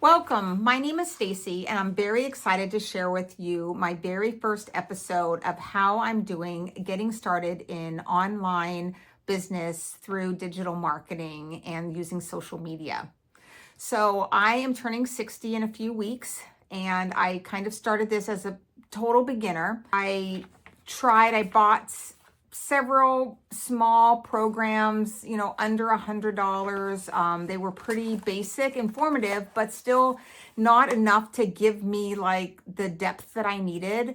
Welcome. My name is Stacy, and I'm very excited to share with you my very first episode of how I'm doing getting started in online business through digital marketing and using social media. So, I am turning 60 in a few weeks, and I kind of started this as a total beginner. I bought several small programs, under $100. They were pretty basic, informative, but still not enough to give me like the depth that I needed.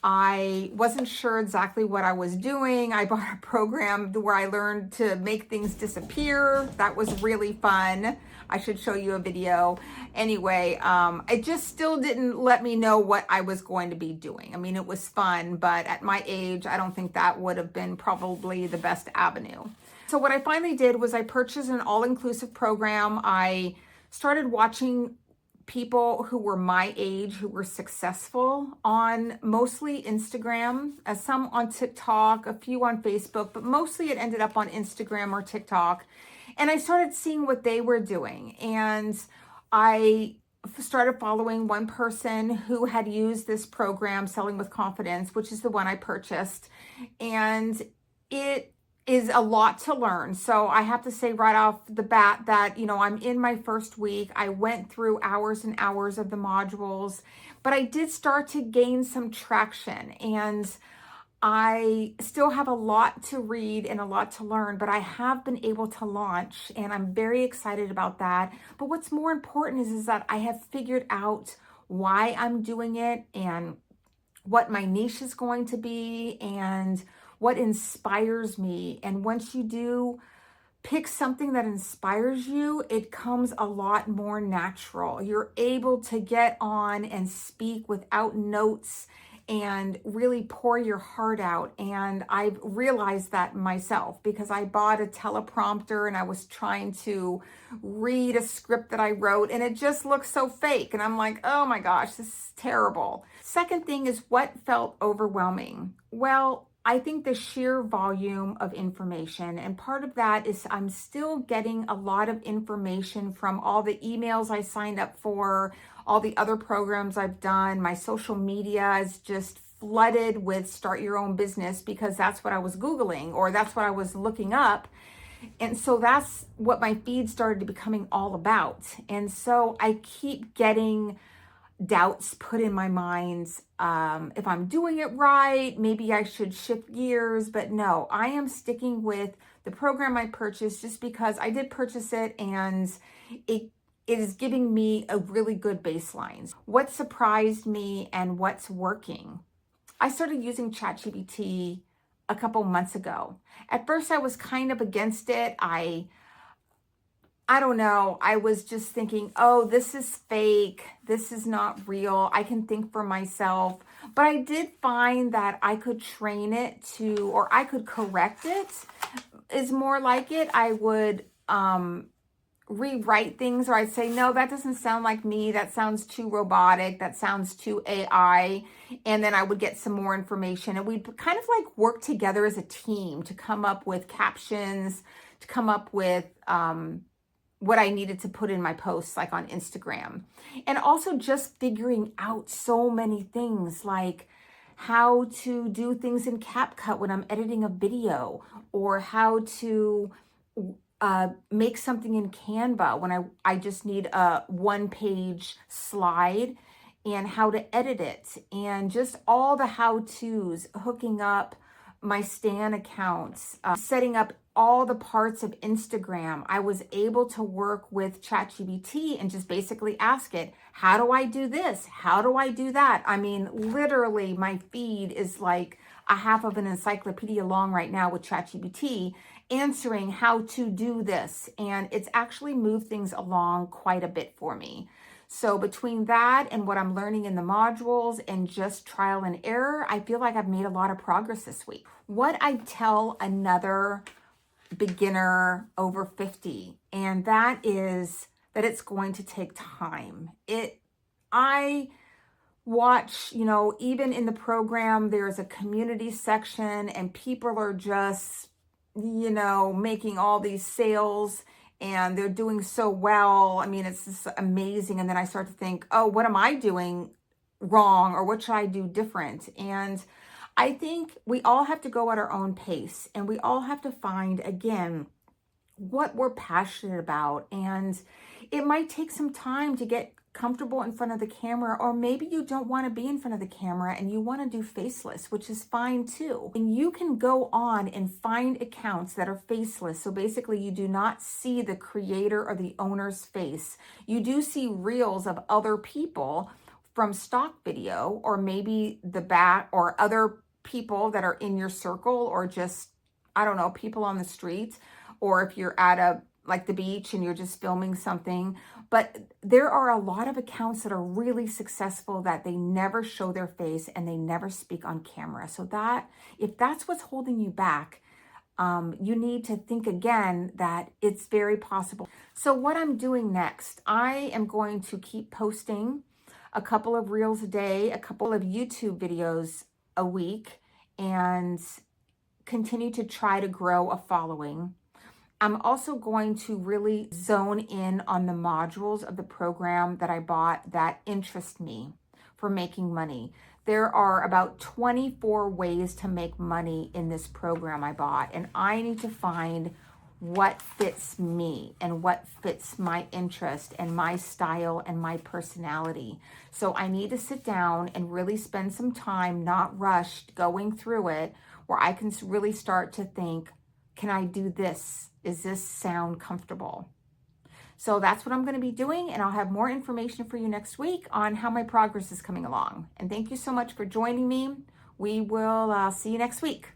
I wasn't sure exactly what I was doing. I bought a program where I learned to make things disappear. That was really fun. I should show you a video. Anyway, it just still didn't let me know what I was going to be doing. I mean, it was fun, but at my age, I don't think that would have been probably the best avenue. So what I finally did was I purchased an all-inclusive program. I started watching people who were my age who were successful on mostly Instagram, some on TikTok, a few on Facebook, but mostly it ended up on Instagram or TikTok. And I started seeing what they were doing. And I started following one person who had used this program, Selling with Confidence, which is the one I purchased. And it is a lot to learn. So I have to say right off the bat that, I'm in my first week. I went through hours and hours of the modules, but I did start to gain some traction, and I still have a lot to read and a lot to learn, but I have been able to launch, and I'm very excited about that. But what's more important is that I have figured out why I'm doing it and what my niche is going to be and what inspires me. And once you do pick something that inspires you, it comes a lot more natural. You're able to get on and speak without notes and really pour your heart out. And I've realized that myself because I bought a teleprompter and I was trying to read a script that I wrote, and it just looks so fake. And I'm like, oh my gosh, this is terrible. Second thing is what felt overwhelming. Well, I think the sheer volume of information, and part of that is I'm still getting a lot of information from all the emails I signed up for, all the other programs I've done. My social media is just flooded with start your own business because that's what I was Googling or that's what I was looking up. And so that's what my feed started becoming all about. And so I keep getting doubts put in my mind. If I'm doing it right, maybe I should shift gears, but no, I am sticking with the program I purchased just because I did purchase it, and it is giving me a really good baseline. What surprised me and what's working. I started using ChatGPT a couple months ago. At first I was kind of against it. I don't know. I was just thinking, oh, this is fake. This is not real. I can think for myself. But I did find that I could train it to, or I could correct it, is more like it. I would rewrite things, or I'd say, no, that doesn't sound like me. That sounds too robotic. That sounds too AI. And then I would get some more information, and we'd kind of like work together as a team to come up with captions, to come up with, what I needed to put in my posts, like on Instagram. And also just figuring out so many things, like how to do things in CapCut when I'm editing a video, or how to make something in Canva when I just need a one-page slide, and how to edit it, and just all the how-tos, hooking up my Stan accounts, setting up all the parts of Instagram. I was able to work with ChatGPT and just basically ask it, how do I do this? How do I do that? I mean, literally my feed is like a half of an encyclopedia long right now with ChatGPT answering how to do this. And it's actually moved things along quite a bit for me. So between that and what I'm learning in the modules and just trial and error, I feel like I've made a lot of progress this week. What I tell another beginner over 50, and that is that it's going to take time. I watch, even in the program, there's a community section and people are just, making all these sales, and they're doing so well. I mean, it's just amazing. And then I start to think, oh, what am I doing wrong, or what should I do different? And I think we all have to go at our own pace, and we all have to find, again, what we're passionate about. And it might take some time to get comfortable in front of the camera, or maybe you don't want to be in front of the camera and you want to do faceless, which is fine too. And you can go on and find accounts that are faceless. So basically you do not see the creator or the owner's face. You do see reels of other people from stock video, or maybe the back, or other people that are in your circle, or just, I don't know, people on the street, or if you're at like the beach and you're just filming something. But there are a lot of accounts that are really successful that they never show their face and they never speak on camera. So that, if that's what's holding you back, you need to think again that it's very possible. So what I'm doing next, I am going to keep posting a couple of reels a day, a couple of YouTube videos a week, and continue to try to grow a following. I'm also going to really zone in on the modules of the program that I bought that interest me for making money. There are about 24 ways to make money in this program I bought, and I need to find what fits me and what fits my interest and my style and my personality. So I need to sit down and really spend some time, not rushed, going through it, where I can really start to think, can I do this? Is this sound comfortable? So that's what I'm going to be doing, and I'll have more information for you next week on how my progress is coming along. And thank you so much for joining me. We will see you next week.